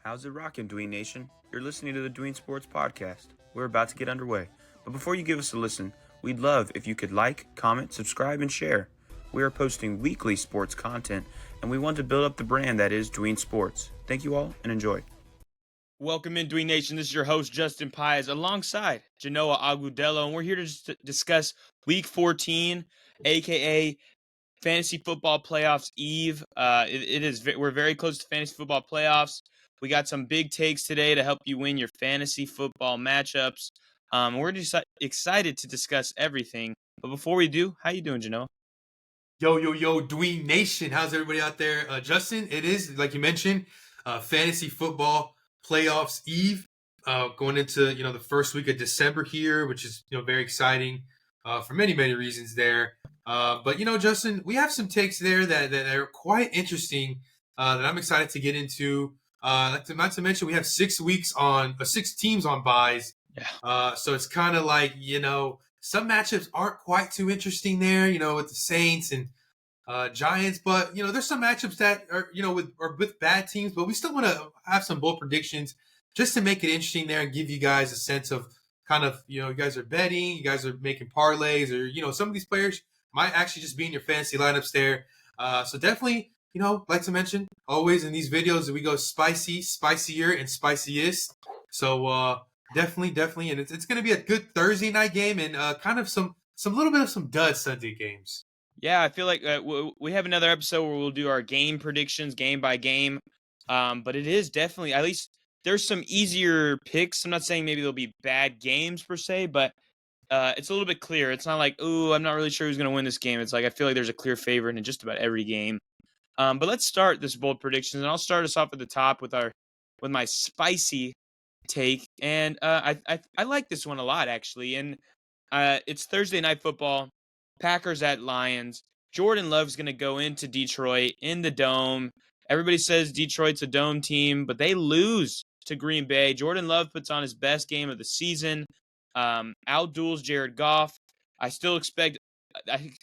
How's it rockin', Dween Nation? You're listening to the Dween Sports Podcast. We're about to get underway. But before you give us a listen, we'd love if you could like, comment, subscribe, and share. We are posting weekly sports content, and we want to build up the brand that is Dween Sports. Thank you all, and enjoy. Welcome in, Dween Nation. This is your host, Justin Pies, alongside Genoa Agudelo, and we're here to discuss Week 14, a.k.a. Fantasy Football Playoffs Eve. We're very close to Fantasy Football Playoffs. We got some big takes today to help you win your fantasy football matchups. We're just excited to discuss everything. But before we do, how you doing, Genoa? Yo, Dween Nation. How's everybody out there? Justin, it is, like you mentioned, Fantasy Football Playoffs Eve, going into, the first week of December here, which is, very exciting for many, many reasons there. But, Justin, we have some takes there that are quite interesting that I'm excited to get into. Not to mention, we have 6 teams on buys. Yeah. So it's kind of like, some matchups aren't quite too interesting there, with the Saints and Giants. But, there's some matchups that are, with bad teams. But we still want to have some bold predictions just to make it interesting there and give you guys a sense of kind of, you guys are betting, you guys are making parlays, or, some of these players might actually just be in your fantasy lineups there. So definitely, like to mention, always in these videos, we go spicy, spicier, and spiciest. So definitely. And it's going to be a good Thursday night game and kind of some little bit of some dud Sunday games. Yeah, I feel like we have another episode where we'll do our game predictions game by game. But it is definitely, at least there's some easier picks. I'm not saying maybe there'll be bad games per se, but it's a little bit clear. It's not like, ooh, I'm not really sure who's going to win this game. It's like I feel like there's a clear favorite in just about every game. But let's start this bold predictions, and I'll start us off at the top with my spicy take. And I like this one a lot, actually. And it's Thursday Night Football, Packers at Lions. Jordan Love's going to go into Detroit in the Dome. Everybody says Detroit's a Dome team, but they lose to Green Bay. Jordan Love puts on his best game of the season. Outduels Jared Goff. I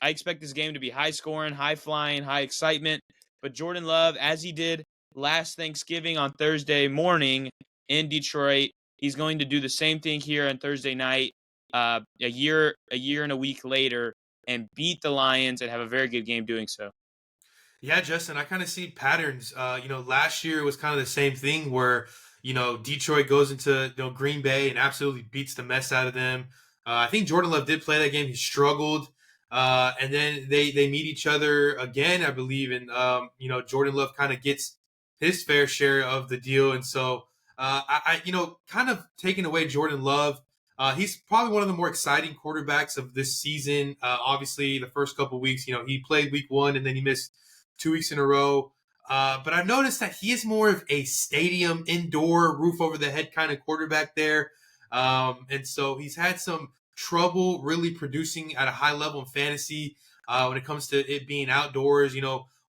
expect this game to be high scoring, high flying, high excitement. But Jordan Love, as he did last Thanksgiving on Thursday morning in Detroit, he's going to do the same thing here on Thursday night, a year and a week later, and beat the Lions and have a very good game doing so. Yeah, Justin, I kind of see patterns. Last year was kind of the same thing where, Detroit goes into Green Bay and absolutely beats the mess out of them. I think Jordan Love did play that game. He struggled. And then they meet each other again, I believe. And, Jordan Love kind of gets his fair share of the deal. And so, kind of taking away Jordan Love, he's probably one of the more exciting quarterbacks of this season. Obviously, the first couple of weeks, he played week 1 and then he missed 2 weeks in a row. But I've noticed that he is more of a stadium, indoor, roof over the head kind of quarterback there. And so he's had some trouble really producing at a high level in fantasy when it comes to it being outdoors.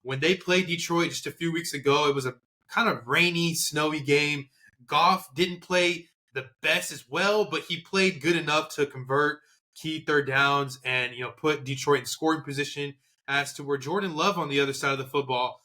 When they played Detroit just a few weeks ago, it was a kind of rainy, snowy game. Goff didn't play the best as well, but he played good enough to convert key third downs and, put Detroit in scoring position, as to where Jordan Love on the other side of the football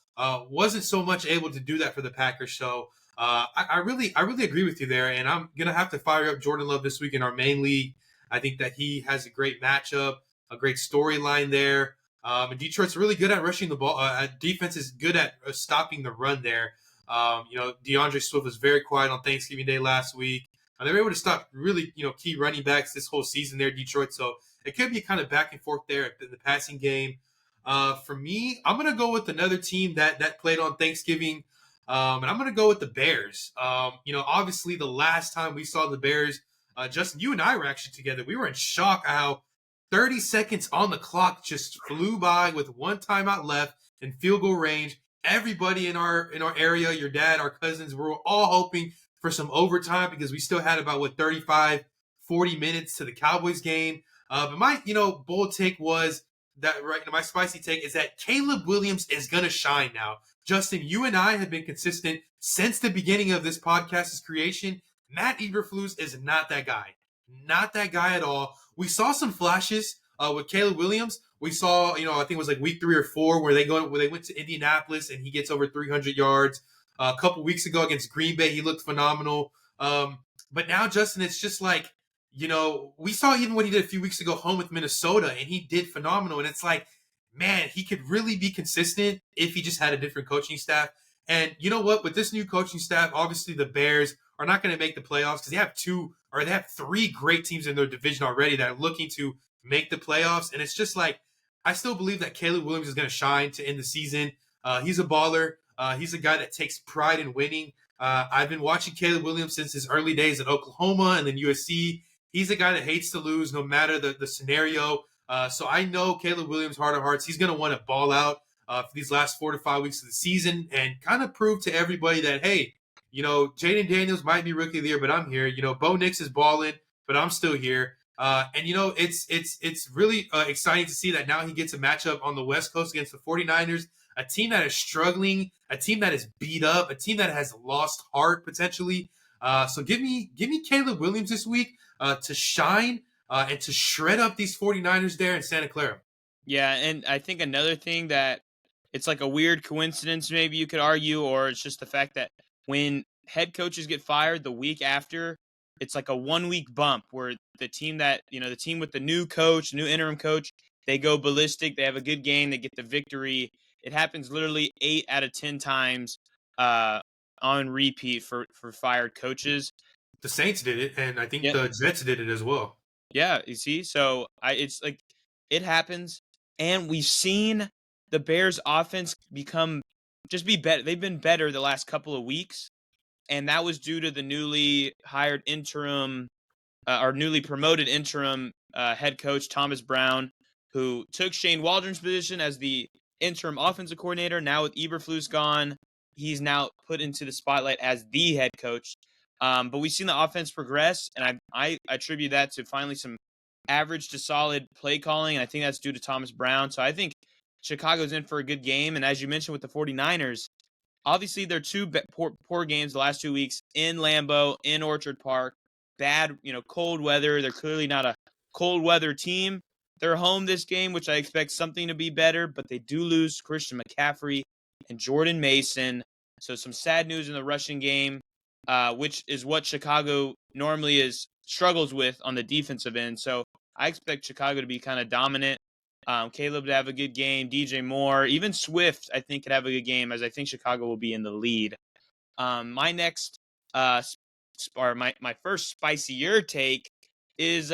wasn't so much able to do that for the Packers. So I really agree with you there, and I'm going to have to fire up Jordan Love this week in our main league. I think that he has a great matchup, a great storyline there. And Detroit's really good at rushing the ball. Defense is good at stopping the run there. DeAndre Swift was very quiet on Thanksgiving Day last week. They were able to stop really, key running backs this whole season there, Detroit. So it could be kind of back and forth there in the passing game. For me, I'm going to go with another team that played on Thanksgiving, and I'm going to go with the Bears. Obviously, the last time we saw the Bears, Justin, you and I were actually together. We were in shock how 30 seconds on the clock just flew by with one timeout left in field goal range. Everybody in our area, your dad, our cousins, we're all hoping for some overtime because we still had about 35, 40 minutes to the Cowboys game. But my, bold take was that, right, my spicy take is that Caleb Williams is going to shine now. Justin, you and I have been consistent since the beginning of this podcast's creation. Matt Eberflus is not that guy. Not that guy at all. We saw some flashes with Caleb Williams. We saw, I think it was like week 3 or 4 where they went to Indianapolis and he gets over 300 yards. A couple weeks ago against Green Bay, he looked phenomenal. But now, Justin, it's just like, we saw even what he did a few weeks ago home with Minnesota, and he did phenomenal. And it's like, man, he could really be consistent if he just had a different coaching staff. And you know what? With this new coaching staff, obviously the Bears are not going to make the playoffs because they have three great teams in their division already that are looking to make the playoffs. And it's just like, I still believe that Caleb Williams is going to shine to end the season. He's a baller. He's a guy that takes pride in winning. I've been watching Caleb Williams since his early days at Oklahoma and then USC. He's a guy that hates to lose no matter the scenario. So I know Caleb Williams, heart of hearts, he's going to want to ball out for these last 4 to 5 weeks of the season and kind of prove to everybody that, hey, Jaden Daniels might be rookie of the year, but I'm here. Bo Nix is balling, but I'm still here. And it's really exciting to see that now he gets a matchup on the West Coast against the 49ers, a team that is struggling, a team that is beat up, a team that has lost heart potentially. So give me Caleb Williams this week to shine and to shred up these 49ers there in Santa Clara. Yeah, and I think another thing that it's like a weird coincidence, maybe you could argue, or it's just the fact that when head coaches get fired the week after, it's like a 1 week bump where the team with the new coach, new interim coach, they go ballistic. They have a good game. They get the victory. It happens literally 8 out of 10 times on repeat for fired coaches. The Saints did it, and I think the Jets did it as well. Yeah, you see? So it's like it happens, and we've seen the Bears offense be better. They've been better the last couple of weeks, and that was due to the newly hired interim or newly promoted interim head coach Thomas Brown, who took Shane Waldron's position as the interim offensive coordinator. Now with Eberflus gone, he's now put into the spotlight as the head coach. But we've seen the offense progress, and I attribute that to finally some average to solid play calling, and I think that's due to Thomas Brown. So I think Chicago's in for a good game. And as you mentioned with the 49ers, obviously they're two poor games the last 2 weeks in Lambeau, in Orchard Park. Bad, cold weather. They're clearly not a cold weather team. They're home this game, which I expect something to be better, but they do lose Christian McCaffrey and Jordan Mason. So some sad news in the rushing game, which is what Chicago normally struggles with on the defensive end. So I expect Chicago to be kind of dominant. Caleb to have a good game. DJ Moore, even Swift, I think could have a good game, as I think Chicago will be in the lead. My next, or my first spicier take is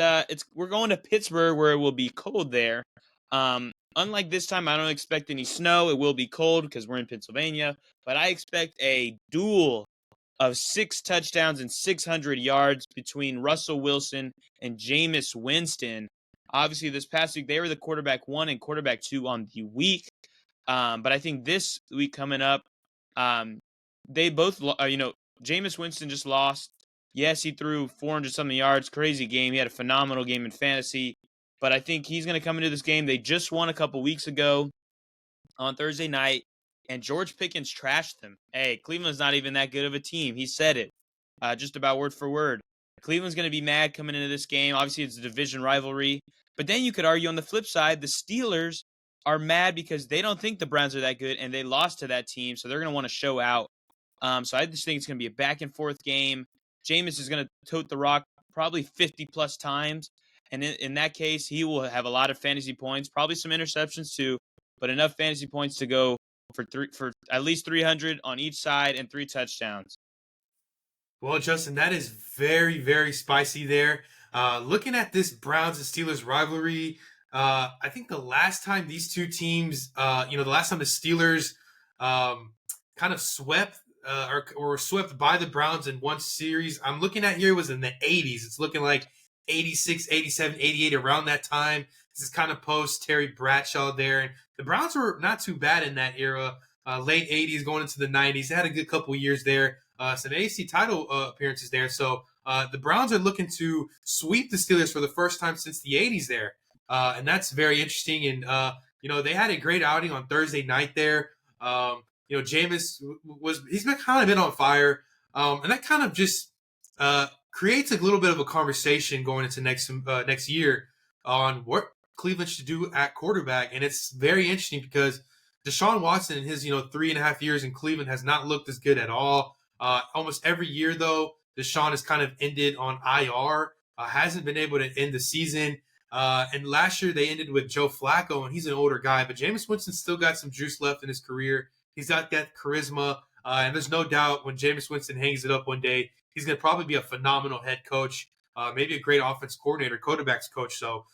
we're going to Pittsburgh where it will be cold there. Unlike this time, I don't expect any snow. It will be cold because we're in Pennsylvania, but I expect a duel of 6 touchdowns and 600 yards between Russell Wilson and Jameis Winston. Obviously, this past week, they were the quarterback 1 and quarterback 2 on the week. But I think this week coming up, they both, Jameis Winston just lost. Yes, he threw 400-something yards. Crazy game. He had a phenomenal game in fantasy. But I think he's going to come into this game. They just won a couple weeks ago on Thursday night, and George Pickens trashed them. Hey, Cleveland's not even that good of a team. He said it just about word for word. Cleveland's going to be mad coming into this game. Obviously, it's a division rivalry. But then you could argue on the flip side, the Steelers are mad because they don't think the Browns are that good, and they lost to that team, so they're going to want to show out. So I just think it's going to be a back-and-forth game. Jameis is going to tote the rock probably 50-plus times, and in that case, he will have a lot of fantasy points, probably some interceptions too, but enough fantasy points to go for at least 300 on each side and 3 touchdowns. Well, Justin, that is very, very spicy there. Looking at this Browns and Steelers rivalry, I think the last time these two teams, the last time the Steelers kind of swept or were swept by the Browns in one series, I'm looking at here was in the 80s. It's looking like 86, 87, 88, around that time. This is kind of post Terry Bradshaw there. And the Browns were not too bad in that era, late 80s going into the 90s. They had a good couple years there. Some AFC title appearances there. So the Browns are looking to sweep the Steelers for the first time since the 80s there. And that's very interesting. And, they had a great outing on Thursday night there. Jameis he's kind of been on fire. And that kind of just creates a little bit of a conversation going into next year on what Cleveland should do at quarterback. And it's very interesting because, Deshaun Watson in his 3.5 years in Cleveland has not looked as good at all. Almost every year though, Deshaun has kind of ended on IR. Hasn't been able to end the season. And last year they ended with Joe Flacco, and he's an older guy, but Jameis Winston still got some juice left in his career. He's got that charisma, and there's no doubt when Jameis Winston hangs it up one day, he's going to probably be a phenomenal head coach, maybe a great offense coordinator, quarterbacks coach. So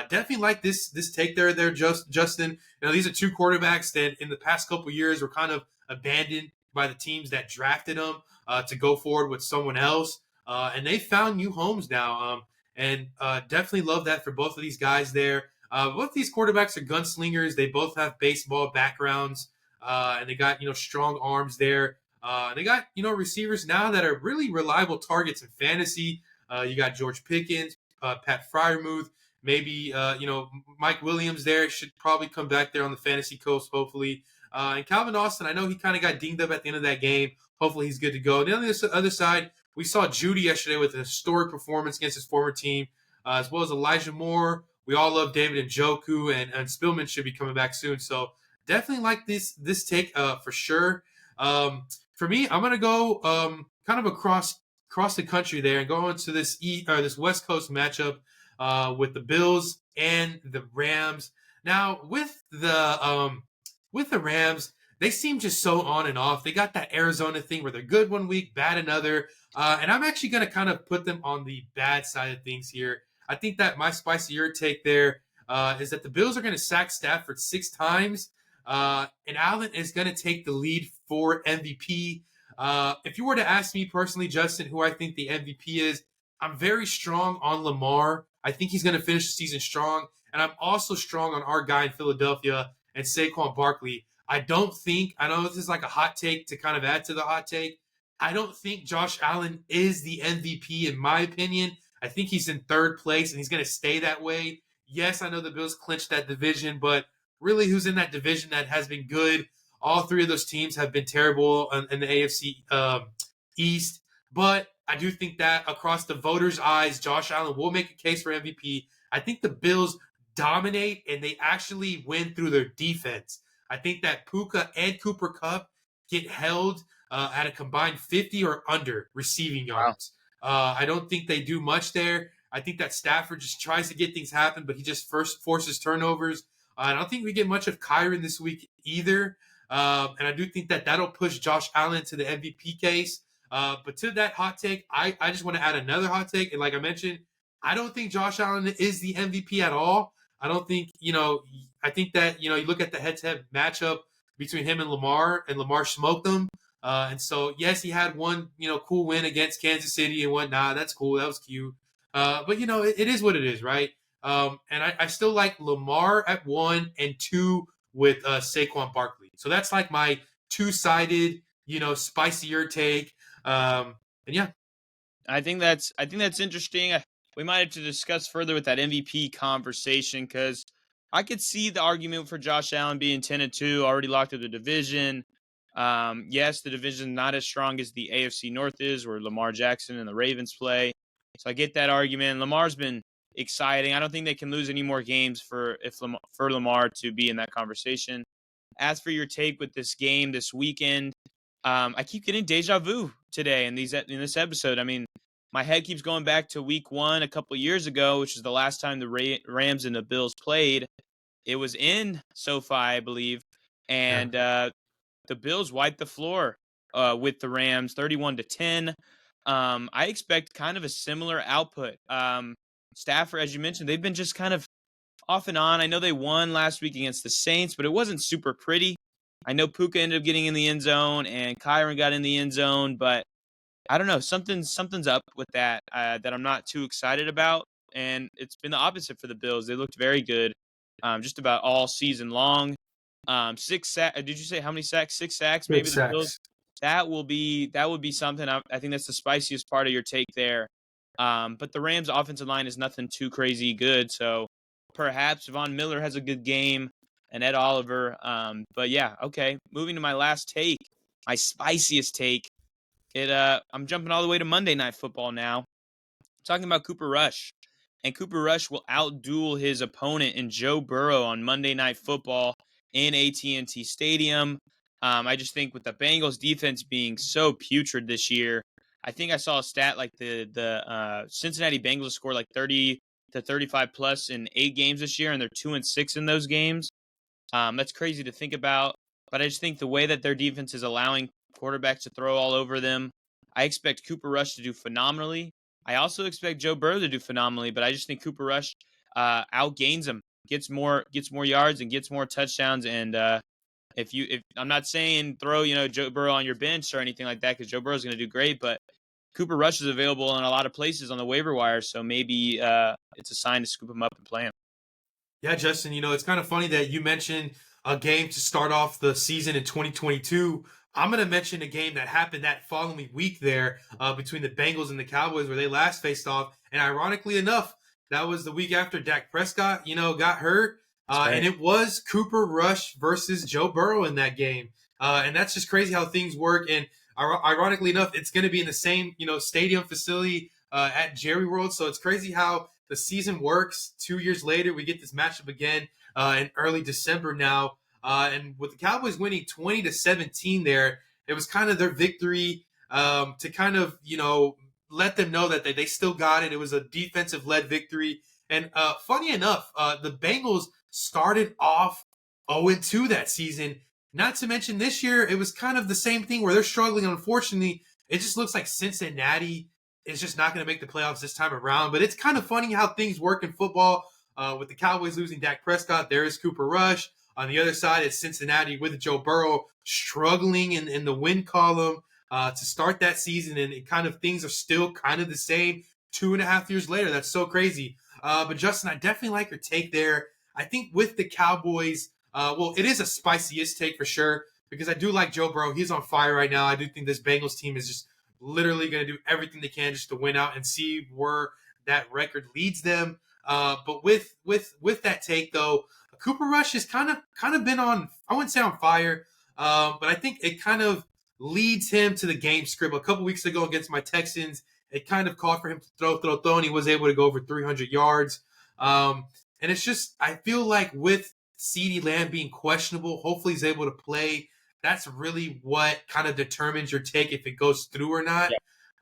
definitely like this take there, Justin. These are two quarterbacks that in the past couple years were kind of abandoned by the teams that drafted them to go forward with someone else, and they found new homes now. And definitely love that for both of these guys there. Both these quarterbacks are gunslingers. They both have baseball backgrounds, and they got strong arms there. They got receivers now that are really reliable targets in fantasy. You got George Pickens, Pat Fryermuth, maybe Mike Williams there should probably come back there on the fantasy coast, hopefully. And Calvin Austin, I know he kind of got dinged up at the end of that game. Hopefully he's good to go. And on the other side, we saw Judy yesterday with a historic performance against his former team, as well as Elijah Moore. We all love David Njoku, and Spillman should be coming back soon. So definitely like this take for sure. For me, I'm gonna go kind of across the country there and go into this this West Coast matchup with the Bills and the Rams. Now with the Rams, they seem just so on and off. They got that Arizona thing where they're good one week, bad another. And I'm actually going to kind of put them on the bad side of things here. I think that my spicier take there is that the Bills are going to sack Stafford 6 times. And Allen is going to take the lead for MVP. If you were to ask me personally, Justin, who I think the MVP is, I'm very strong on Lamar. I think he's going to finish the season strong. And I'm also strong on our guy in Philadelphia and Saquon Barkley. I know this is like a hot take to kind of add to the hot take. I don't think Josh Allen is the MVP in my opinion. I think he's in third place and he's going to stay that way. Yes, I know the Bills clinched that division, but really who's in that division that has been good? All 3 of those teams have been terrible in the AFC East. But I do think that across the voters' eyes, Josh Allen will make a case for MVP. I think the Bills dominate and they actually win through their defense. I think that Puka and Cooper Kupp get held at a combined 50 or under receiving yards. Wow. I don't think they do much there. I think that Stafford just tries to get things happen, but he just first forces turnovers. I don't think we get much of Kyron this week either. And I do think that that'll push Josh Allen to the MVP case. But to that hot take, I just want to add another hot take. And like I mentioned, I don't think Josh Allen is the MVP at all. I don't think, I think that, you look at the head-to-head matchup between him and Lamar smoked them. And so, yes, he had one, cool win against Kansas City and whatnot. That's cool. That was cute. But, it is what it is, right? And I still like Lamar at 1 and 2 with Saquon Barkley. So that's like my two-sided, spicier take. And yeah. I think that's interesting. We might have to discuss further with that MVP conversation because I could see the argument for Josh Allen being 10-2, already locked up the division. Yes, the division not as strong as the AFC North is, where Lamar Jackson and the Ravens play. So I get that argument. Lamar's been exciting. I don't think they can lose any more games for Lamar to be in that conversation. As for your take with this game this weekend, I keep getting deja vu today in this episode. I mean, my head keeps going back to week 1 a couple years ago, which is the last time the Rams and the Bills played. It was in SoFi, I believe, and the Bills wiped the floor with the Rams, 31-10. I expect kind of a similar output. Stafford, as you mentioned, they've been just kind of off and on. I know they won last week against the Saints, but it wasn't super pretty. I know Puka ended up getting in the end zone and Kyron got in the end zone, but I don't know. Something's up with that that I'm not too excited about. And it's been the opposite for the Bills. They looked very good just about all season long. 6 sacks. Did you say how many sacks? 6 sacks, maybe the Bills. That would be something. I think that's the spiciest part of your take there. But the Rams' offensive line is nothing too crazy good. So perhaps Von Miller has a good game and Ed Oliver. But yeah, okay. Moving to my last take, my spiciest take. I'm jumping all the way to Monday Night Football now. I'm talking about Cooper Rush. And Cooper Rush will outduel his opponent in Joe Burrow on Monday Night Football. in AT&T Stadium. I just think with the Bengals defense being so putrid this year, I think I saw a stat like the Cincinnati Bengals scored like 30 to 35 plus in 8 games this year, and they're 2-6 in those games. That's crazy to think about, but I just think the way that their defense is allowing quarterbacks to throw all over them, I expect Cooper Rush to do phenomenally. I also expect Joe Burrow to do phenomenally, but I just think Cooper Rush outgains him, gets more yards and gets more touchdowns. And if I'm not saying throw Joe Burrow on your bench or anything like that, because Joe Burrow's going to do great, but Cooper Rush is available in a lot of places on the waiver wire, so maybe it's a sign to scoop him up and play him. Yeah, Justin, it's kind of funny that you mentioned a game to start off the season in 2022. I'm going to mention a game that happened that following week there between the Bengals and the Cowboys where they last faced off. And ironically enough, that was the week after Dak Prescott, got hurt. Right. And it was Cooper Rush versus Joe Burrow in that game. And that's just crazy how things work. And ironically enough, it's going to be in the same, stadium facility at Jerry World. So it's crazy how the season works. 2 years later, we get this matchup again in early December now. And with the Cowboys winning 20-17 there, it was kind of their victory to kind of, let them know that they still got it. It was a defensive-led victory. And funny enough, the Bengals started off 0-2 that season. Not to mention this year, it was kind of the same thing where they're struggling. Unfortunately, it just looks like Cincinnati is just not going to make the playoffs this time around. But it's kind of funny how things work in football. With the Cowboys losing Dak Prescott, there is Cooper Rush. On the other side, it's Cincinnati with Joe Burrow struggling in the win column to start that season. And it kind of things are still kind of the same 2.5 years later. That's so crazy. But Justin, I definitely like your take there. I think with the Cowboys, it is a spiciest take for sure because I do like Joe Burrow. He's on fire right now. I do think this Bengals team is just literally going to do everything they can just to win out and see where that record leads them. But with that take though, Cooper Rush has kind of been on, I wouldn't say on fire, but I think it kind of leads him to the game script. A couple weeks ago against my Texans, it kind of called for him to throw, and he was able to go over 300 yards. And it's just, I feel like with CeeDee Lamb being questionable, hopefully he's able to play. That's really what kind of determines your take if it goes through or not.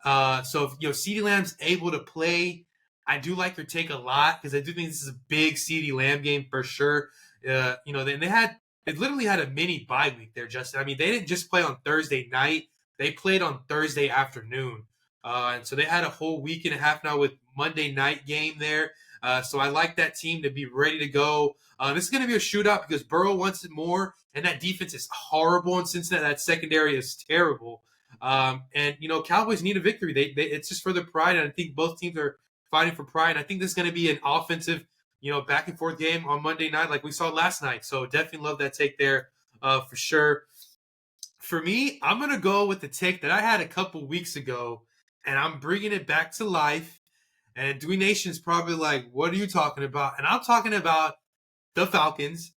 Yeah. So if CeeDee Lamb's able to play, I do like your take a lot because I do think this is a big CeeDee Lamb game for sure. They literally had a mini bye week there, Justin. I mean, they didn't just play on Thursday night; they played on Thursday afternoon, and so they had a whole week and a half now with Monday night game there. So I like that team to be ready to go. This is going to be a shootout because Burrow wants it more, and that defense is horrible in Cincinnati. That secondary is terrible. And Cowboys need a victory. It's just for their pride, and I think both teams are fighting for pride. And I think this is going to be an offensive, back and forth game on Monday night like we saw last night. So definitely love that take there for sure. For me, I'm going to go with the take that I had a couple weeks ago, and I'm bringing it back to life. And Dewey Nation's probably like, what are you talking about? And I'm talking about the Falcons.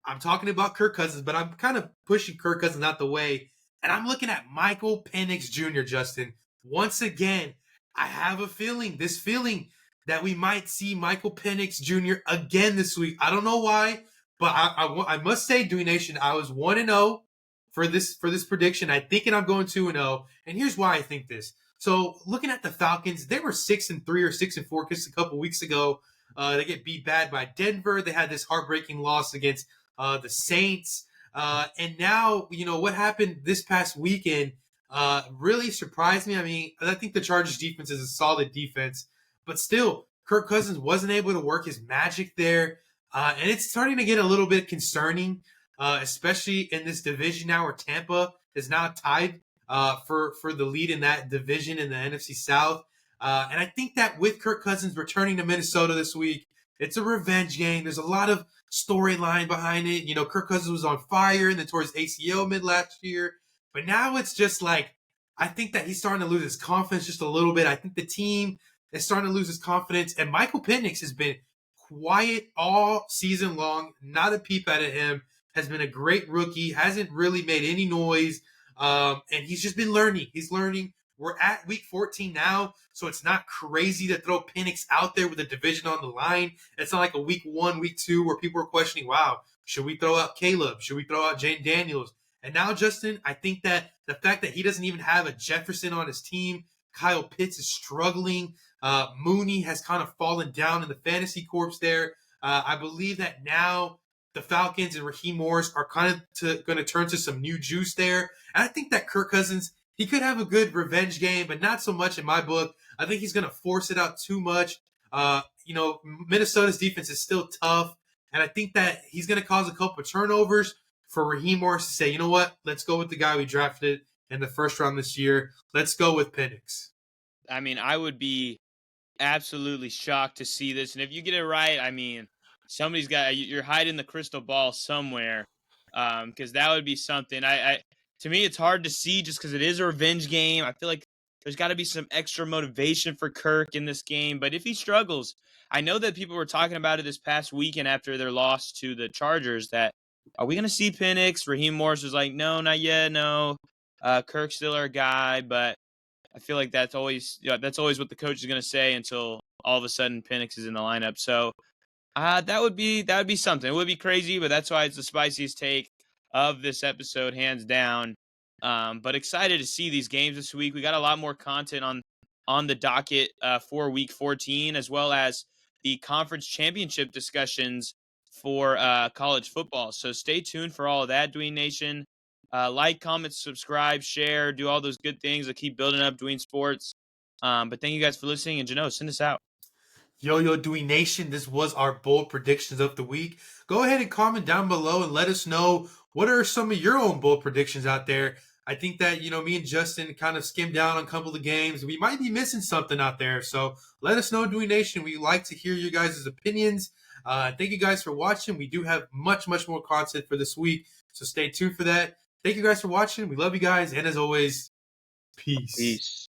I'm talking about Kirk Cousins, but I'm kind of pushing Kirk Cousins out the way. And I'm looking at Michael Penix Jr., Justin. Once again, I have a feeling that we might see Michael Penix Jr. again this week. I don't know why, but I must say, Dewey Nation, I was 1-0 for this prediction. I'm thinking I'm going 2-0. And here's why I think this. So looking at the Falcons, they were 6-3 or 6-4 just a couple weeks ago. They get beat bad by Denver. They had this heartbreaking loss against the Saints. And now, what happened this past weekend really surprised me. I mean, I think the Chargers defense is a solid defense, but still, Kirk Cousins wasn't able to work his magic there. And it's starting to get a little bit concerning, especially in this division now where Tampa is now tied for the lead in that division in the NFC South. And I think that with Kirk Cousins returning to Minnesota this week, it's a revenge game. There's a lot of storyline behind it. Kirk Cousins was on fire and then tore his ACL mid last year. But now it's just like, I think that he's starting to lose his confidence just a little bit. I think the team is starting to lose his confidence. And Michael Penix has been quiet all season long. Not a peep out of him. Has been a great rookie. Hasn't really made any noise. And he's just been learning. He's learning. We're at week 14 now, so it's not crazy to throw Penix out there with the division on the line. It's not like a week 1, week 2 where people are questioning, wow, Should we throw out Caleb? Should we throw out Jane Daniels? And now, Justin, I think that the fact that he doesn't even have a Jefferson on his team, Kyle Pitts is struggling. Mooney has kind of fallen down in the fantasy corps there. I believe that now the Falcons and Raheem Morris are kind of going to turn to some new juice there. And I think that Kirk Cousins, he could have a good revenge game, but not so much in my book. I think he's going to force it out too much. Minnesota's defense is still tough. And I think that he's going to cause a couple of turnovers for Raheem Morris to say, you know what, let's go with the guy we drafted in the first round this year. Let's go with Penix. I mean, I would be absolutely shocked to see this. And if you get it right, I mean, somebody's got, you're hiding the crystal ball somewhere, because that would be something. To me, it's hard to see just because it is a revenge game. I feel like there's got to be some extra motivation for Kirk in this game. But if he struggles, I know that people were talking about it this past weekend after their loss to the Chargers, that are we going to see Penix? Raheem Morris was like, no, not yet, no. Kirk's still our guy, but I feel like that's always what the coach is going to say until all of a sudden Penix is in the lineup. So that would be something. It would be crazy, but that's why it's the spiciest take of this episode, hands down. But excited to see these games this week. We got a lot more content on the docket for Week 14, as well as the conference championship discussions for college football. So stay tuned for all of that, Dwayne Nation. Like, comment, subscribe, share, do all those good things that keep building up Dwayne Sports. But thank you guys for listening. And Jano, send us out. Yo, Dewey Nation, this was our bold predictions of the week. Go ahead and comment down below and let us know what are some of your own bold predictions out there. I think that, me and Justin kind of skimmed down on a couple of games. We might be missing something out there. So let us know, Dewey Nation. We like to hear you guys' opinions. Thank you guys for watching. We do have much, much more content for this week. So stay tuned for that. Thank you guys for watching. We love you guys. And as always, peace.